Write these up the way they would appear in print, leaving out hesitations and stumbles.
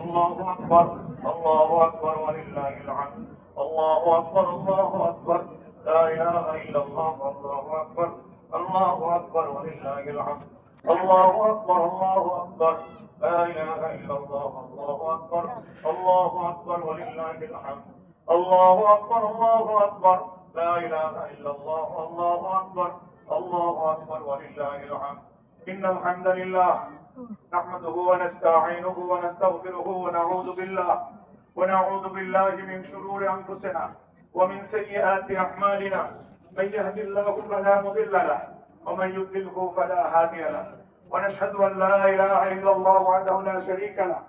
الله أكبر الله أكبر ولله الحمد الله أكبر الله أكبر لا إله إلا الله الله أكبر الله أكبر ولله الحمد الله أكبر الله أكبر لا إله إلا الله الله أكبر الله أكبر ولله الحمد الله أكبر الله أكبر لا إله إلا الله الله أكبر الله أكبر ولله الحمد إن الحمد لله نحمده ونستعينه ونستغفره ونعوذ بالله من شرور أنفسنا ومن سيئات أعمالنا من يهد الله فلا مضل له ومن يضلله فلا هادي له ونشهد أن لا إله إلا الله وحده لا شريك له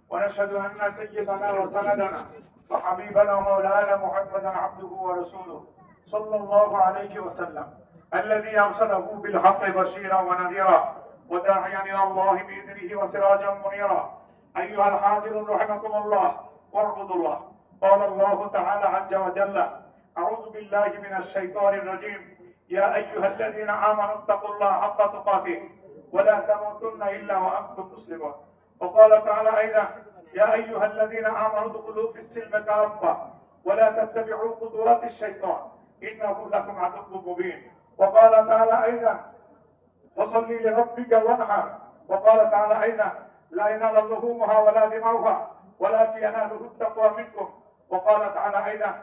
ونشهد أن سيدنا وسندنا وحبيبنا ومولانا محمدا عبده ورسوله صلى الله عليه وسلم الذي أرسله بالحق بشيرا ونذيرا وداعيا إلى الله بإذنه وسراجا منيرا أيها الحاضرون رحمكم الله واعبدوا الله قال الله تعالى عز وجل أعوذ بالله من الشيطان الرجيم يا أيها الذين آمنوا اتقوا الله حق تقاته ولا تموتن إلا وأنتم مسلمون وقال تعالى أيضا يا أيها الذين آمنوا ادخلوا في السلم كافة ولا تتبعوا خطوات الشيطان إنه لكم عدو مبين وقال تعالى أيضا وصلي لربك وانحر وقال تعالى أيضا لا ينال لحومها ولا دماؤها ولكن يناله التقوى منكم وقال تعالى أيضا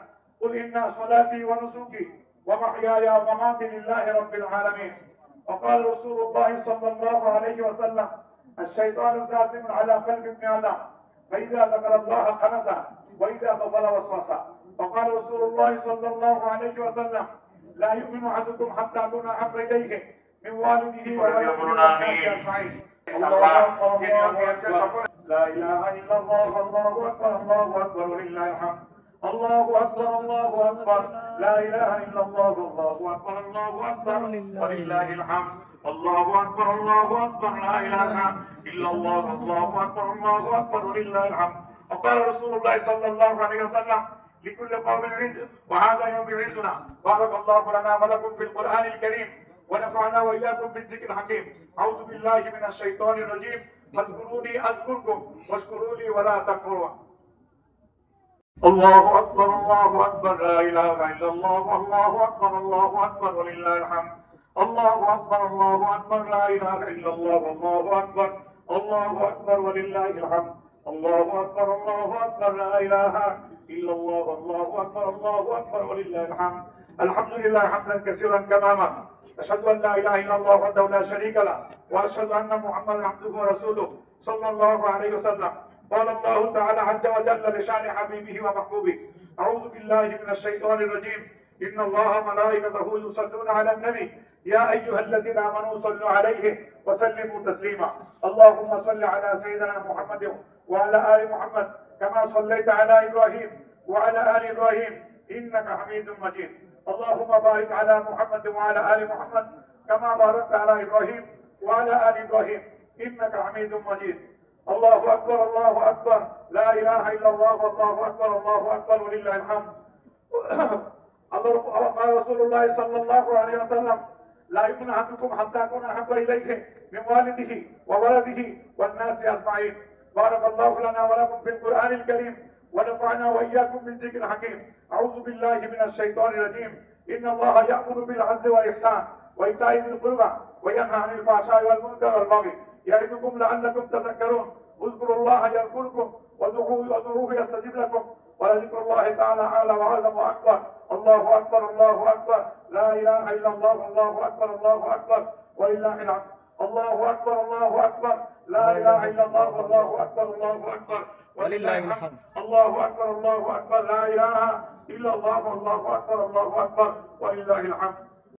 قل إن صلاتي ونسكي ومحياي ومماتي لله رب العالمين وقال رسول الله صلى الله عليه وسلم الشيطان زاثم على قلب ابن آدم فإذا ذكر الله خنسه وإذا غفل وسوسه وقال رسول الله صلى الله عليه وسلم لا يؤمن أحدكم حتى أكون أحب إليه من والده وولده أجمعين لا إله إلا الله الله أكبر الله أكبر ولله الحمد الله أكبر الله أكبر لا إله إلا الله الله أكبر الله أكبر ولله الحمد الله أكبر الله أكبر لا إله إلا الله الله أكبر الله أكبر ولله الحمد وقال رسول الله صلى الله عليه وسلم لكل قوم عيد وهذا يوم عيدنا بارك الله لنا ولكم في القرآن الكريم ونفعنا وإياكم بالذكر الحكيم أعوذ بالله من الشيطان الرجيم فاذكروني أذكركم واشكروا لي ولا تكفرون الله أكبر الله أكبر لا إله إلا الله الله أكبر الله أكبر ولله الحمد الله أكبر الله أكبر لا إله إلا الله الله أكبر الله أكبر ولله الحمد الله أكبر الله أكبر لا إله إلا الله الله أكبر الله أكبر ولله الحمد الحمد لله حمدا كثيرا كما أمر أشهد أن لا إله إلا الله وحده لا شريك له وأشهد أن محمدا عبده ورسوله صلى الله عليه وسلم قال الله تعالى عز وجل لشان حبيبه ومحبوبه أعوذ بالله من الشيطان الرجيم إن الله ملائكته يصلون على النبي يا أيها الذين آمنوا صلوا عليه وسلموا تسليما اللهم صل على سيدنا محمد وعلى آل محمد كما صليت على إبراهيم وعلى آل إبراهيم إنك حميد مجيد اللهم بارك على محمد وعلى آل محمد كما باركت على إبراهيم وعلى آل إبراهيم إنك حميد مجيد الله أكبر الله أكبر لا إله إلا الله والله أكبر الله أكبر ولله الحمد قال رسول الله صلى الله عليه وسلم لا يؤمن أحدكم حتى أكون أحب إليه من والده وولده والناس أجمعين بارك الله لنا ولكم في القرآن الكريم ونفعنا وإياكم بالذكر الحكيم أعوذ بالله من الشيطان الرجيم إن الله يأمر بالعدل والإحسان وإيتاء ذي القربى وينهى عن الفحشاء والمنكر والبغي يعظكم لعلكم تذكرون اذكروا الله يذكركم وادعوه يستجب لكم ولذكر الله تعالى أعلى وأعظم وأكبر الله أكبر الله أكبر لا إله إلا الله الله أكبر الله أكبر ولله الحمد الله أكبر الله أكبر لا إله إلا الله الله أكبر الله أكبر ولله الحمد الله أكبر الله أكبر لا إله إلا الله الله أكبر الله أكبر ولله الحمد